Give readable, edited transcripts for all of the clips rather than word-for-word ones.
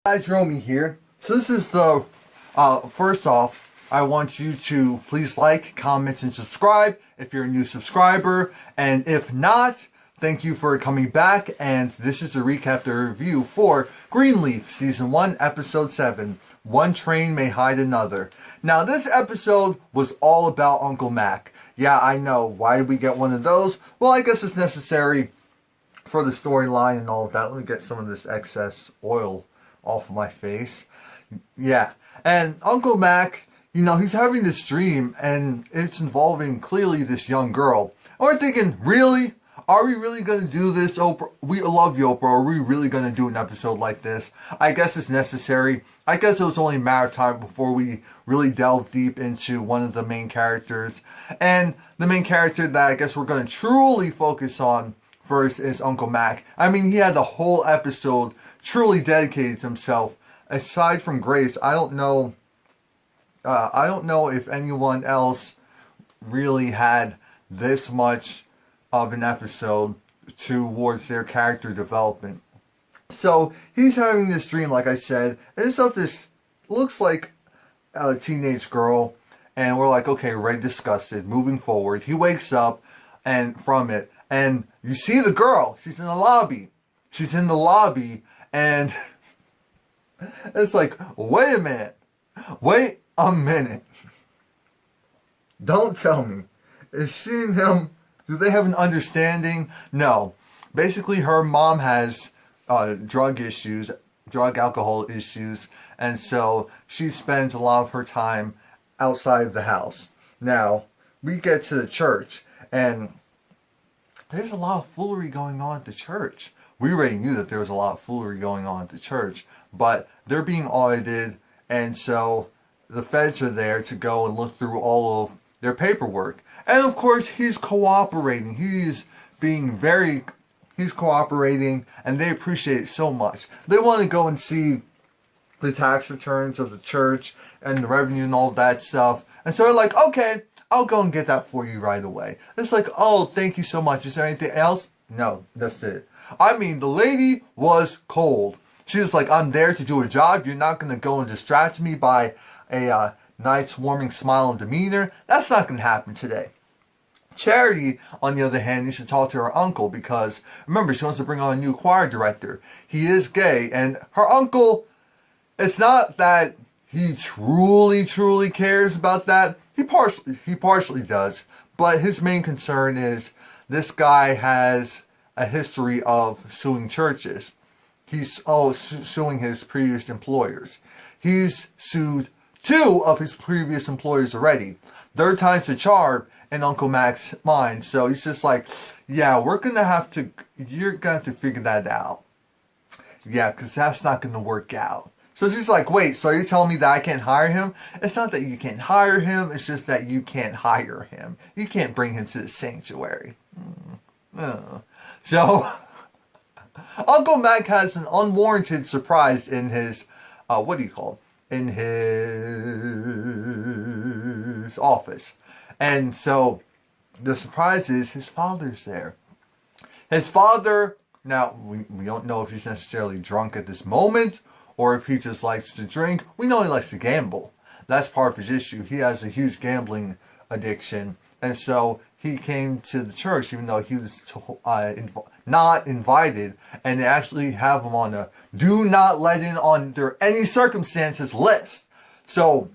Guys, Romie here. So this is the, first off, I want you to please like, comment, and subscribe if you're a new subscriber. And if not, thank you for coming back. And this is a recap, the review for Greenleaf, Season 1, Episode 7. One train may hide another. Now, this episode was all about Uncle Mac. Yeah, I know. Why did we get one of those? Well, I guess it's necessary for the storyline and all of that. Let me get some of this excess oil off of my face. Yeah. And Uncle Mac, he's having this dream, and it's involving clearly this young girl. And we're thinking, really? Are we really going to do this, Oprah? We love you, Oprah. Are we really going to do an episode like this? I guess it's necessary. I guess it was only a matter of time before we really delve deep into one of the main characters. And the main character that I guess we're going to truly focus on first is Uncle Mac. I mean, he had the whole episode truly dedicated to himself. Aside from Grace, I don't know if anyone else really had this much of an episode towards their character development. So he's having this dream, like I said, and it's of this looks like a teenage girl, and we're like, okay, ready to discuss it. Moving forward, he wakes up and from it, and you see the girl. She's in the lobby. And it's like, wait a minute. Don't tell me. Is she and him, do they have an understanding? No. Basically, her mom has drug alcohol issues, and so she spends a lot of her time outside of the house. Now, we get to the church, and there's a lot of foolery going on at the church. We already knew that there was a lot of foolery going on at the church, but they're being audited, and so the feds are there to go and look through all of their paperwork. And of course, he's cooperating. He's cooperating, and they appreciate it so much. They want to go and see the tax returns of the church and the revenue and all that stuff. And so they're like, okay, I'll go and get that for you right away. It's like, oh, thank you so much. Is there anything else? No, that's it. I mean, the lady was cold. She was like, I'm there to do a job. You're not going to go and distract me by a nice, warming smile and demeanor. That's not going to happen today. Charity, on the other hand, needs to talk to her uncle because, remember, she wants to bring on a new choir director. He is gay, and her uncle, it's not that he truly cares about that. He partially does, but his main concern is this guy has a history of suing churches. He's suing his previous employers. He's sued 2 of his previous employers already. Third time's the charm in Uncle Mac's mind. So he's just like, yeah, you're going to have to figure that out. Yeah, because that's not going to work out. So she's like, wait, so you're telling me that I can't hire him? It's not that you can't hire him. It's just that you can't hire him. You can't bring him to the sanctuary. So Uncle Mac has an unwarranted surprise in his, in his office. And so the surprise is his father's there. His father, now we don't know if he's necessarily drunk at this moment or if he just likes to drink. We know he likes to gamble. That's part of his issue. He has a huge gambling addiction. And so he came to the church even though he was not invited. And they actually have him on a do not let in under any circumstances list. So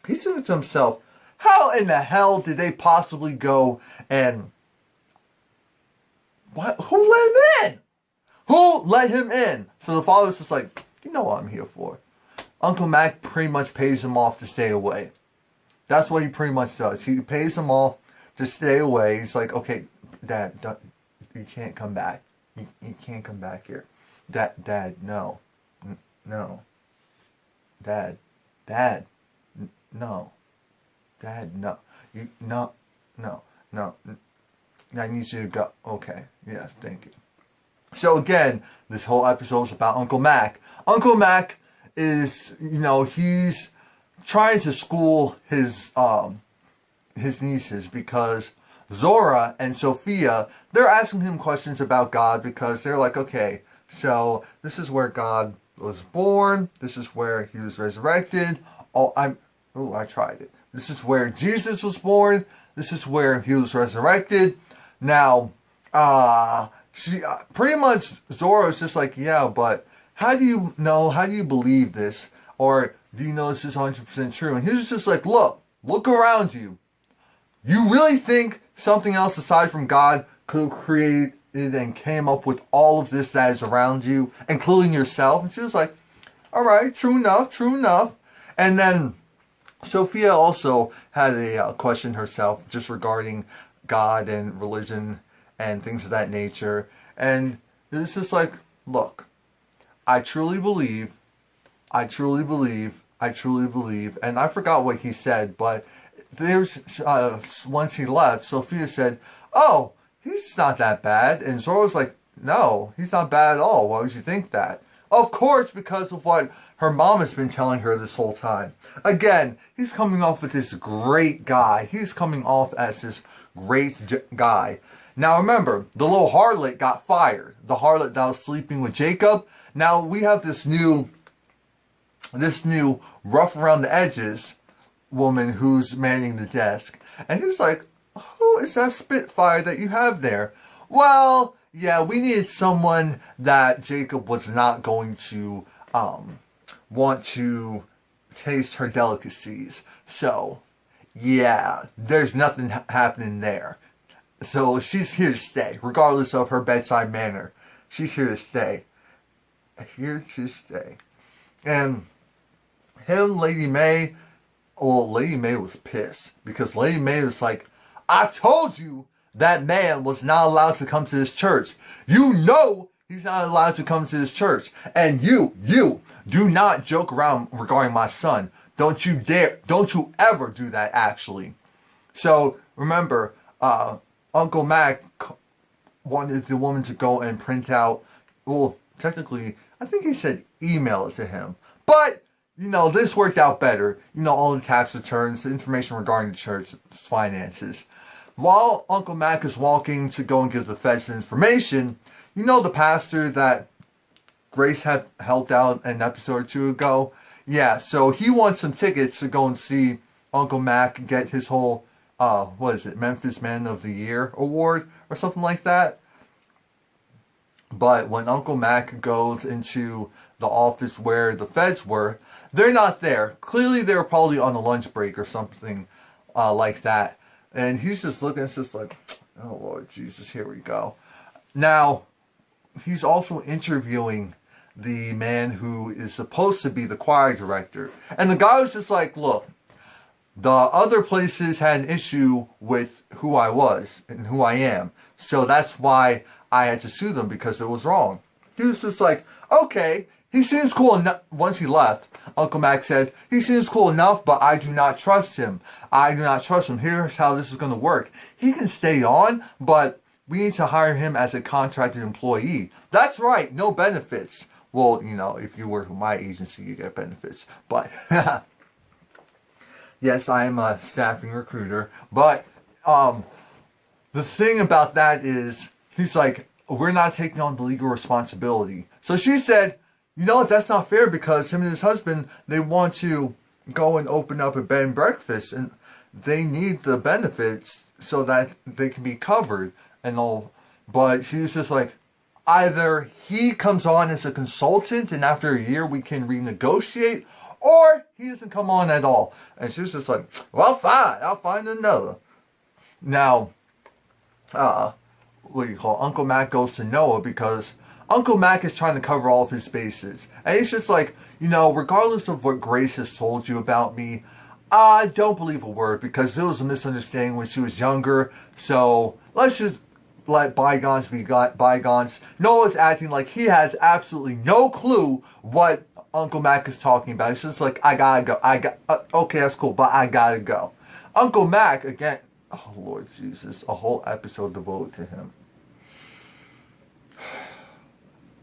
he's thinking to himself, how in the hell did they possibly go and... Who let him in? Who let him in? So the father's just like, you know what I'm here for. Uncle Mac pretty much pays him off to stay away. That's what he pretty much does. He pays him off to stay away. He's like, okay, Dad, you can't come back. You can't come back here. Dad, no. No. Dad, no. Dad, no. No. I need you to go. Okay. Yes, thank you. So again, this whole episode is about Uncle Mac. Uncle Mac is, he's trying to school his nieces because Zora and Sophia, they're asking him questions about God because they're like, okay, so this is where God was born. This is where he was resurrected. I tried it. This is where Jesus was born. This is where he was resurrected. Now, she pretty much Zoro is just like, yeah, but how do you know? How do you believe this? Or do you know this is 100% true? And he was just like, look around you. You really think something else aside from God could have created and came up with all of this that is around you, including yourself? And she was like, all right, true enough. And then Sophia also had a question herself just regarding God and religion and things of that nature. And it's just like, look, I truly believe, and I forgot what he said, but there's once he left, Sophia said, oh, he's not that bad. And Zoro's like, no, he's not bad at all. Why would you think that? Of course, because of what her mom has been telling her this whole time. Again, he's coming off as this great guy. He's coming off as this great guy. Now remember, the little harlot got fired. The harlot that was sleeping with Jacob. Now we have this new rough around the edges woman who's manning the desk. And he's like, who is that Spitfire that you have there? Well, yeah, we needed someone that Jacob was not going to want to taste her delicacies. So, yeah, there's nothing happening there. So she's here to stay, regardless of her bedside manner. She's here to stay. Here to stay. And him, Lady May was pissed. Because Lady May was like, I told you that man was not allowed to come to this church. You know he's not allowed to come to this church. And you, do not joke around regarding my son. Don't you dare, don't you ever do that, actually. So, remember, Uncle Mac wanted the woman to go and print out, well, technically, I think he said email it to him. But, you know, this worked out better. You know, all the tax returns, the information regarding the church's finances. While Uncle Mac is walking to go and give the feds the information, you know the pastor that Grace had helped out an episode or two ago? Yeah, so he wants some tickets to go and see Uncle Mac get his whole, Memphis Man of the Year award or something like that. But when Uncle Mac goes into the office where the feds were, they're not there. Clearly they were probably on a lunch break or something like that. And he's just looking, it's just like, oh Lord Jesus, here we go. Now, he's also interviewing the man who is supposed to be the choir director. And the guy was just like, look, the other places had an issue with who I was and who I am. So that's why I had to sue them, because it was wrong. He was just like, okay, he seems cool enough. Once he left, Uncle Mac said, he seems cool enough, but I do not trust him. Here's how this is going to work. He can stay on, but we need to hire him as a contracted employee. That's right, no benefits. Well, you know, if you work with my agency, you get benefits. But, yes, I am a staffing recruiter. But, the thing about that is, he's like, we're not taking on the legal responsibility. So she said, you know what, that's not fair, because him and his husband, they want to go and open up a bed and breakfast, and they need the benefits so that they can be covered and all. But she was just like, either he comes on as a consultant and after a year we can renegotiate, or he doesn't come on at all. And she was just like, well, fine, I'll find another. Now, Uncle Mac goes to Noah because Uncle Mac is trying to cover all of his bases. And he's just like, you know, regardless of what Grace has told you about me, I don't believe a word, because it was a misunderstanding when she was younger. So let's just let bygones be bygones. Noah's acting like he has absolutely no clue what Uncle Mac is talking about. He's just like, I gotta go. Okay, that's cool, but I gotta go. Uncle Mac, again, oh Lord Jesus, a whole episode devoted to him.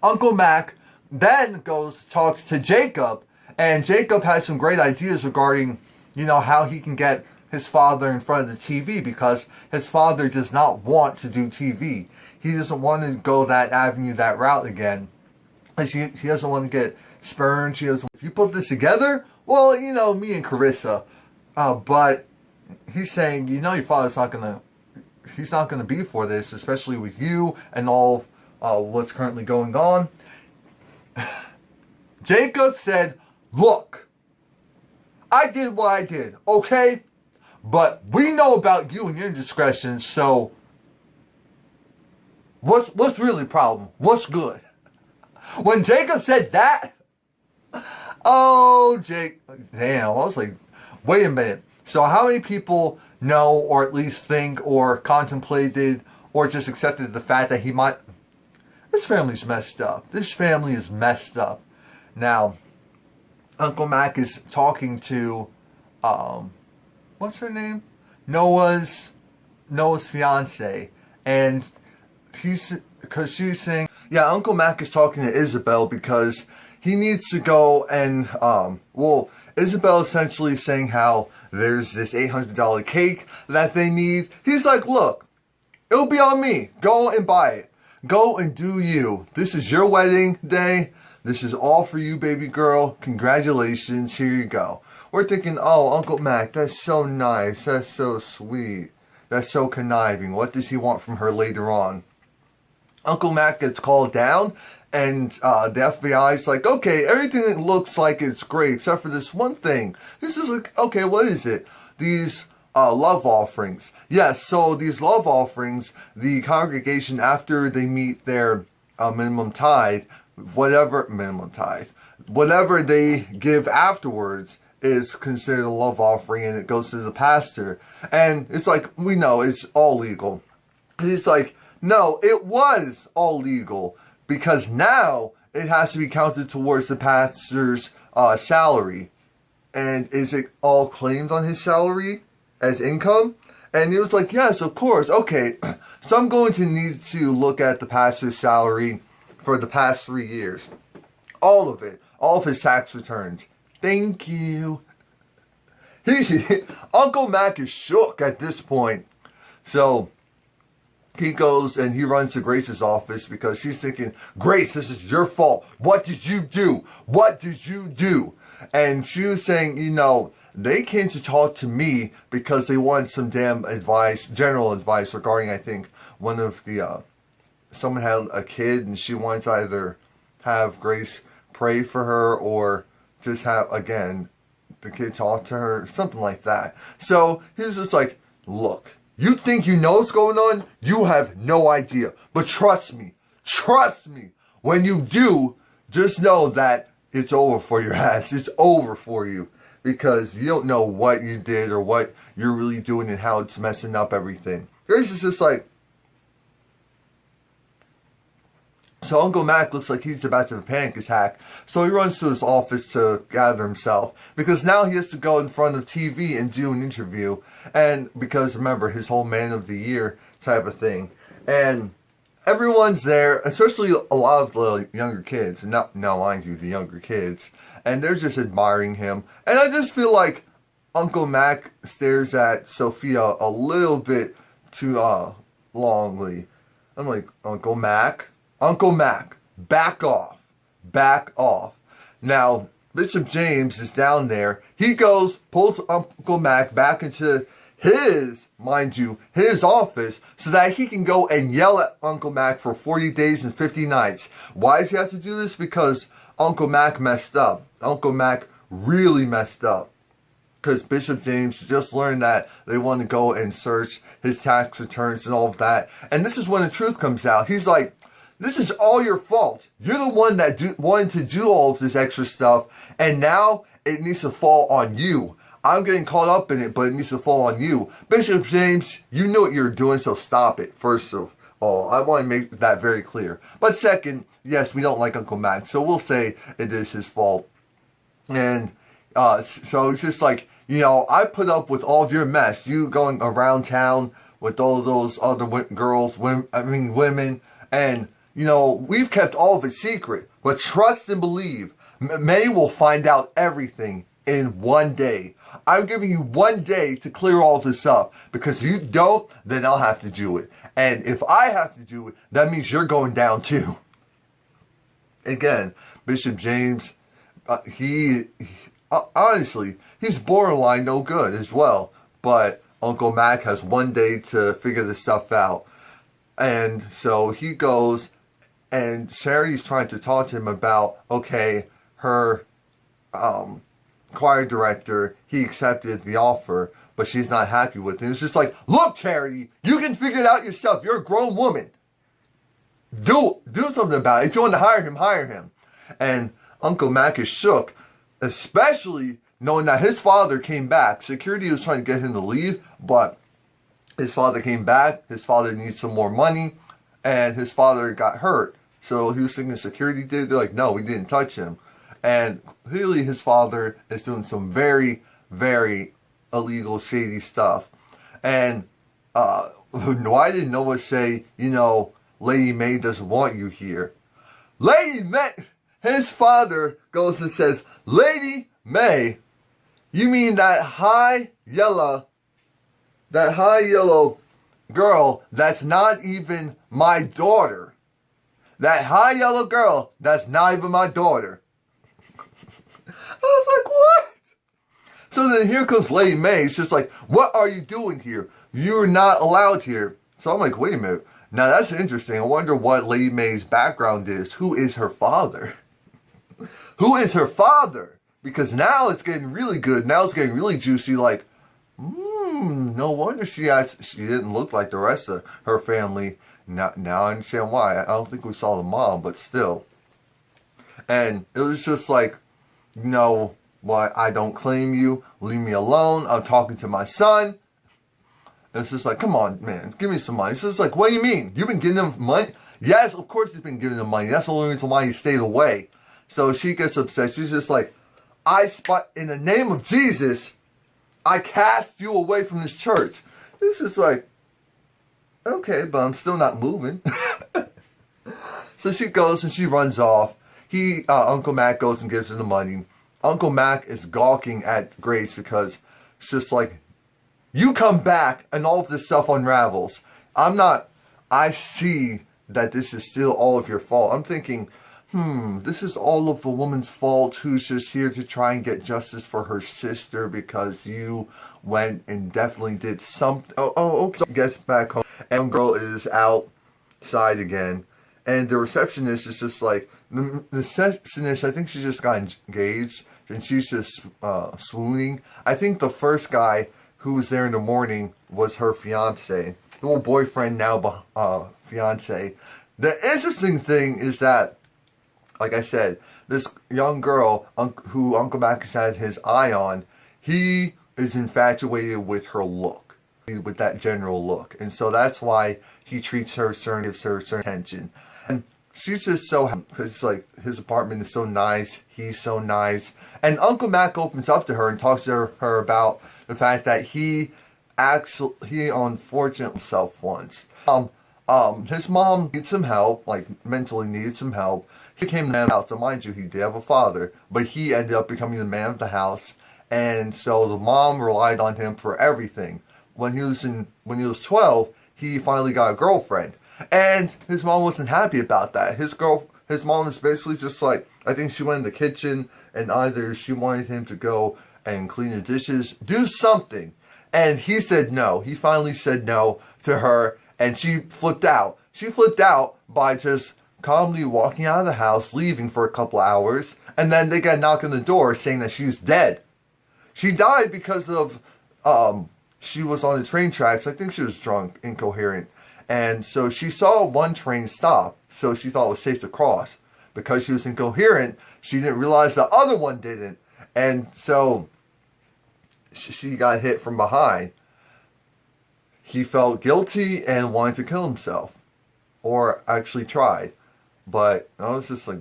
Uncle Mac then talks to Jacob, and Jacob has some great ideas regarding, you know, how he can get his father in front of the TV, because his father does not want to do TV. He doesn't want to go that avenue, that route again. He doesn't want to get spurned. She goes, if you put this together, well, you know, me and Carissa. But he's saying, you know, your father's not gonna, he's not gonna be for this, especially with you and all what's currently going on. Jacob said, look, I did what I did, okay? But we know about you and your indiscretion, so what's really the problem? What's good? When Jacob said that, oh, damn, I was like, wait a minute. So how many people know, or at least think, or contemplated, or just accepted the fact that he might, this family's messed up. This family is messed up. Now, Uncle Mac is talking to, what's her name? Noah's fiance. And she's saying, yeah, Uncle Mac is talking to Isabel because he needs to go and, well, Isabel essentially saying how there's this $800 cake that they need. He's like, look, it'll be on me. Go and buy it. Go and do you. This is your wedding day. This is all for you, baby girl. Congratulations. Here you go. We're thinking, oh, Uncle Mac, that's so nice. That's so sweet. That's so conniving. What does he want from her later on? Uncle Mac gets called down, and the FBI's like, okay, everything looks like it's great except for this one thing. This is like, okay, what is it? These love offerings. Yes, so these love offerings, the congregation, after they meet their minimum tithe, whatever they give afterwards is considered a love offering, and it goes to the pastor. And it's like, we know it's all legal. And it's like, no, it was all legal, because now it has to be counted towards the pastor's salary. And is it all claimed on his salary as income? And he was like, yes, of course. Okay, so I'm going to need to look at the pastor's salary for the past 3 years. All of it. All of his tax returns. Thank you. Uncle Mac is shook at this point. So he goes and he runs to Grace's office because he's thinking, Grace, this is your fault. What did you do? What did you do? And she was saying, you know, they came to talk to me because they wanted some damn advice, general advice regarding, I think, one of the, someone had a kid and she wanted to either have Grace pray for her or just have, again, the kid talk to her, something like that. So he was just like, look, you think you know what's going on? You have no idea. But trust me, when you do, just know that it's over for your ass. It's over for you. Because you don't know what you did or what you're really doing and how it's messing up everything. Grace is just like, so Uncle Mac looks like he's about to have a panic attack. So he runs to his office to gather himself. Because now he has to go in front of TV and do an interview. And because, remember, his whole Man of the Year type of thing. And everyone's there, especially a lot of the younger kids. Now, mind you, the younger kids. And they're just admiring him. And I just feel like Uncle Mac stares at Sophia a little bit too longly. I'm like, Uncle Mac, back off. Back off. Now, Bishop James is down there. He goes, pulls Uncle Mac back into his, mind you, his office so that he can go and yell at Uncle Mac for 40 days and 50 nights. Why does he have to do this? Because Uncle Mac messed up. Uncle Mac really messed up. Because Bishop James just learned that they want to go and search his tax returns and all of that. And this is when the truth comes out. He's like, this is all your fault. You're the one that wanted to do all of this extra stuff. And now it needs to fall on you. I'm getting caught up in it, but it needs to fall on you. Bishop James, you know what you're doing, so stop it, first of all. I want to make that very clear. But second, yes, we don't like Uncle Mac, so we'll say it is his fault. And so it's just like, you know, I put up with all of your mess. You going around town with all those other girls, women, and, you know, we've kept all of it secret. But trust and believe, May will find out everything in one day. I'm giving you 1 day to clear all this up. Because if you don't, then I'll have to do it. And if I have to do it, that means you're going down too. Again, Bishop James, Honestly, he's borderline no good as well. But Uncle Mac has one day to figure this stuff out. And so he goes, and Charity's trying to talk to him about, okay, her choir director, he accepted the offer, but she's not happy with it. It's just like, look, Charity, you can figure it out yourself. You're a grown woman. Do something about it. If you want to hire him, hire him. And Uncle Mac is shook, especially knowing that his father came back. Security was trying to get him to leave, but his father came back. His father needs some more money, and his father got hurt. So he was thinking security did. They're like, no, we didn't touch him. And clearly his father is doing some very, very illegal, shady stuff. And why didn't Noah say, you know, Lady May doesn't want you here? Lady May, his father goes and says, Lady May, you mean that high yellow girl that's not even my daughter? That high yellow girl that's not even my daughter. I was like, what? So then here comes Lady May. It's just like, what are you doing here? You're not allowed here. So I'm like, wait a minute. Now that's interesting. I wonder what Lady May's background is. Who is her father? Who is her father? Because now it's getting really good. Now it's getting really juicy. Like, no wonder she didn't look like the rest of her family. Now I understand why. I don't think we saw the mom, but still. And it was just like, no, why I don't claim you. Leave me alone. I'm talking to my son. It's just like, come on, man, give me some money. It's just like, what do you mean? You've been giving him money? Yes, of course he's been giving him money. That's the only reason why he stayed away. So she gets upset. She's just like, in the name of Jesus, I cast you away from this church. This is like, okay, but I'm still not moving. So she goes and she runs off. Uncle Mac goes and gives her the money. Uncle Mac is gawking at Grace because it's just like, you come back and all of this stuff unravels. I see that this is still all of your fault. I'm thinking, this is all of the woman's fault who's just here to try and get justice for her sister because you went and definitely did something. Okay. Gets back home and girl is outside again. And the receptionist is just like, the receptionist, I think she just got engaged and she's just swooning. I think the first guy who was there in the morning was her fiance. The old boyfriend, now fiance. The interesting thing is that, like I said, this young girl who Uncle Mac has had his eye on, he is infatuated with her look, with that general look. And so that's why he treats her gives her certain attention. And she's just so happy because it's like his apartment is so nice, he's so nice. And Uncle Mac opens up to her and talks to her about the fact that he unfortunately himself once. His mom needs some help, like mentally needed some help. He became the man of the house. So mind you, he did have a father, but he ended up becoming the man of the house. And so the mom relied on him for everything. When he was 12, he finally got a girlfriend. And his mom wasn't happy about that. His mom was basically just like, I think she went in the kitchen and either she wanted him to go and clean the dishes, do something. And he said no. He finally said no to her and she flipped out. She flipped out by just calmly walking out of the house, leaving for a couple hours, and then they got a knock on the door saying that she's dead. She died because of, she was on the train tracks. I think she was drunk, incoherent. And so she saw one train stop, so she thought it was safe to cross. Because she was incoherent, she didn't realize the other one didn't. And so she got hit from behind. He felt guilty and wanted to kill himself. Or actually tried. But I was just like,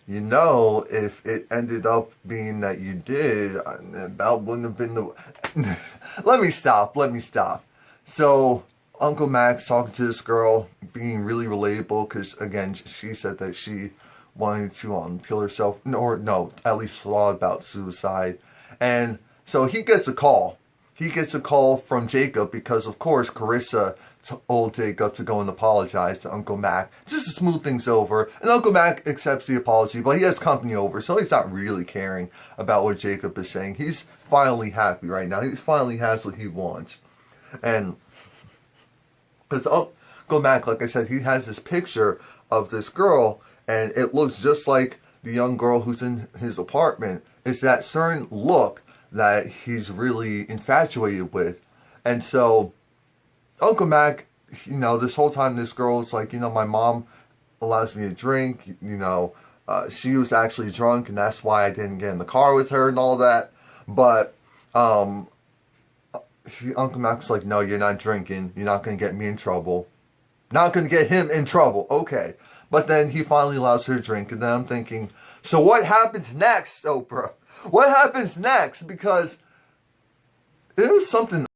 you know, if it ended up being that you did, that wouldn't have been the... Let me stop. So Uncle Max talking to this girl, being really relatable, because again, she said that she wanted to kill herself, or no, at least thought about suicide. And so he gets a call. he gets a call from Jacob because, of course, Carissa told Jacob to go and apologize to Uncle Mac just to smooth things over. And Uncle Mac accepts the apology, but he has company over, so he's not really caring about what Jacob is saying. He's finally happy right now. He finally has what he wants. And because Uncle Mac, like I said, he has this picture of this girl, and it looks just like the young girl who's in his apartment. It's that certain look that he's really infatuated with. And so Uncle Mac, this whole time this girl's like, my mom allows me to drink, she was actually drunk and that's why I didn't get in the car with her and all that. But Uncle Mac's like, no, you're not drinking. You're not going to get me in trouble. Not going to get him in trouble. Okay. But then he finally allows her to drink. And then I'm thinking, so what happens next, Oprah? What happens next? Because it was something